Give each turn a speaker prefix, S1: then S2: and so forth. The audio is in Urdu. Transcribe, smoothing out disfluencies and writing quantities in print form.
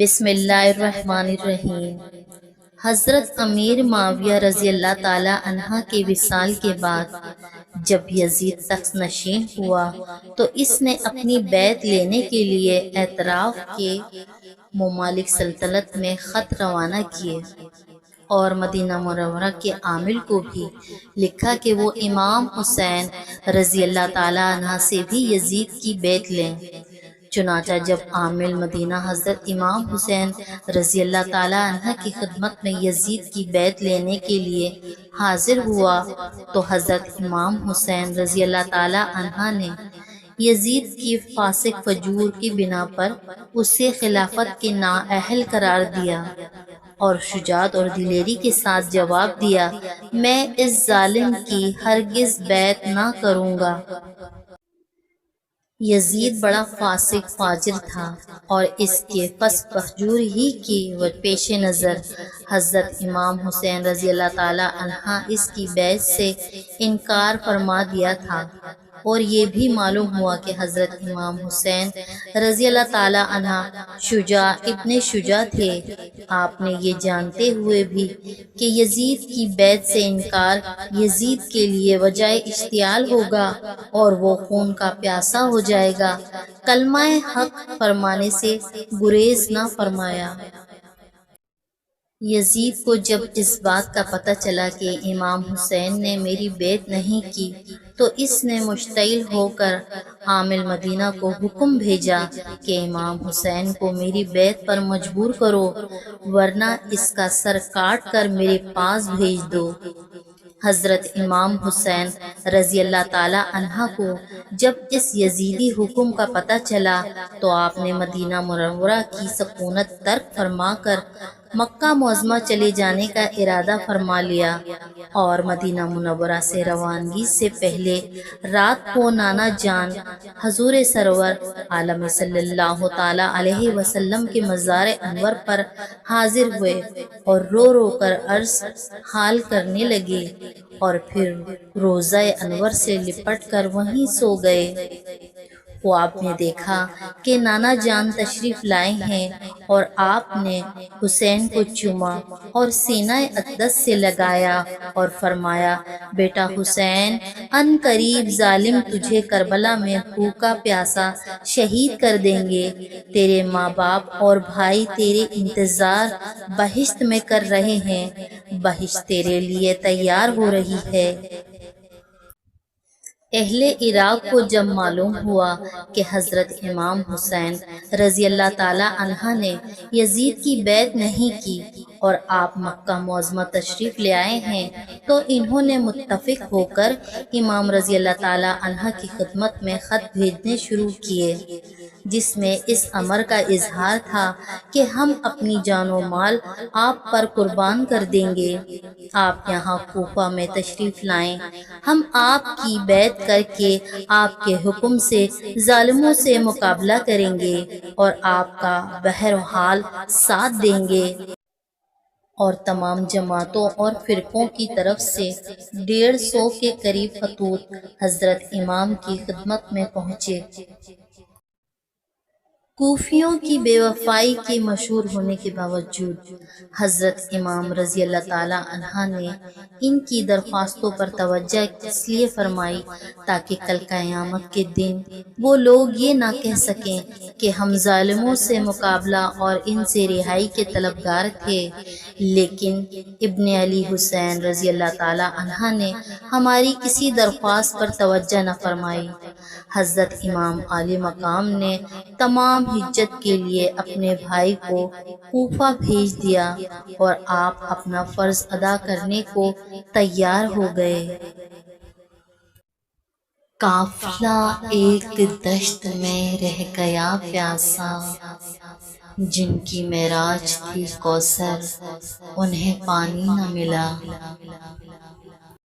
S1: بسم اللہ الرحمن الرحیم۔ حضرت امیر معاویہ رضی اللہ تعالی عنہ کے وصال کے بعد جب یزید تخت نشین ہوا تو اس نے اپنی بیعت لینے کے لیے اطراف کے ممالک سلطنت میں خط روانہ کیے اور مدینہ منورہ کے عامل کو بھی لکھا کہ وہ امام حسین رضی اللہ تعالی عنہ سے بھی یزید کی بیعت لیں۔ چنانچہ جب عامل مدینہ حضرت امام حسین رضی اللہ تعالی عنہ کی خدمت میں یزید کی بیعت لینے کے لیے حاضر ہوا تو حضرت امام حسین رضی اللہ تعالی عنہ نے یزید کی فاسق فجور کی بنا پر اسے خلافت کے نااہل قرار دیا اور شجاعت اور دلیری کے ساتھ جواب دیا، میں اس ظالم کی ہرگز بیعت نہ کروں گا۔ یزید بڑا فاسق فاجر تھا اور اس کے فسق فجور ہی کی پیش نظر حضرت امام حسین رضی اللہ تعالی عنہ اس کی بیعت سے انکار فرما دیا تھا، اور یہ بھی معلوم ہوا کہ حضرت امام حسین رضی اللہ تعالی عنہ شجاع ابن شجاع تھے۔ آپ نے یہ جانتے ہوئے بھی کہ یزید کی بیعت سے انکار یزید کے لیے وجہ اشتعال ہوگا اور وہ خون کا پیاسا ہو جائے گا، کلمہ حق فرمانے سے گریز نہ فرمایا۔ یزید کو جب اس بات کا پتہ چلا کہ امام حسین نے میری بیعت نہیں کی تو اس نے مشتعل ہو کر عامل مدینہ کو حکم بھیجا کہ امام حسین کو میری بیعت پر مجبور کرو ورنہ اس کا سر کاٹ کر میرے پاس بھیج دو۔ حضرت امام حسین رضی اللہ تعالی عنہ کو جب اس یزیدی حکم کا پتہ چلا تو آپ نے مدینہ منورہ کی سکونت ترک فرما کر مکہ معظمہ چلے جانے کا ارادہ فرما لیا، اور مدینہ منورہ سے روانگی سے پہلے رات کو نانا جان حضور سرور عالم صلی اللہ تعالی علیہ وسلم کے مزار انور پر حاضر ہوئے اور رو رو کر عرض حال کرنے لگے، اور پھر روضہ انور سے لپٹ کر وہیں سو گئے۔ خواب میں دیکھا کہ نانا جان تشریف لائے ہیں اور آپ نے حسین کو چوما اور سینہ اقدس سے لگایا اور فرمایا، بیٹا حسین، ان قریب ظالم تجھے کربلا میں بھوکا پیاسا شہید کر دیں گے، تیرے ماں باپ اور بھائی تیرے انتظار بہشت میں کر رہے ہیں، بہشت تیرے لیے تیار ہو رہی ہے۔ اہل عراق کو جب معلوم ہوا کہ حضرت امام حسین رضی اللہ تعالی عنہ نے یزید کی بیعت نہیں کی اور آپ مکہ معظمہ تشریف لے آئے ہیں تو انہوں نے متفق ہو کر امام رضی اللہ تعالی عنہ کی خدمت میں خط بھیجنے شروع کیے، جس میں اس امر کا اظہار تھا کہ ہم اپنی جان و مال آپ پر قربان کر دیں گے، آپ یہاں کوفہ میں تشریف لائیں، ہم آپ کی بیعت کر کے آپ کے حکم سے ظالموں سے مقابلہ کریں گے اور آپ کا بہرحال ساتھ دیں گے۔ اور تمام جماعتوں اور فرقوں کی طرف سے 150 کے قریب خطوط حضرت امام کی خدمت میں پہنچے۔ کوفیوں کی بے وفائی کے مشہور ہونے کے باوجود حضرت امام رضی اللہ تعالی عنہ نے ان کی درخواستوں پر توجہ اس لیے فرمائی تاکہ کل قیامت کے دن وہ لوگ یہ نہ کہہ سکیں کہ ہم ظالموں سے مقابلہ اور ان سے رہائی کے طلبگار تھے، لیکن ابن علی حسین رضی اللہ تعالی عنہ نے ہماری کسی درخواست پر توجہ نہ فرمائی۔ حضرت امام عالی مقام نے تمام حجت کے لیے اپنے بھائی کو کوفہ بھیج دیا اور آپ اپنا فرض ادا کرنے کو تیار ہو گئے۔ قافلہ ایک دشت میں رہ گیا پیاسا، جن کی معراج تھی کوثر انہیں پانی نہ ملا۔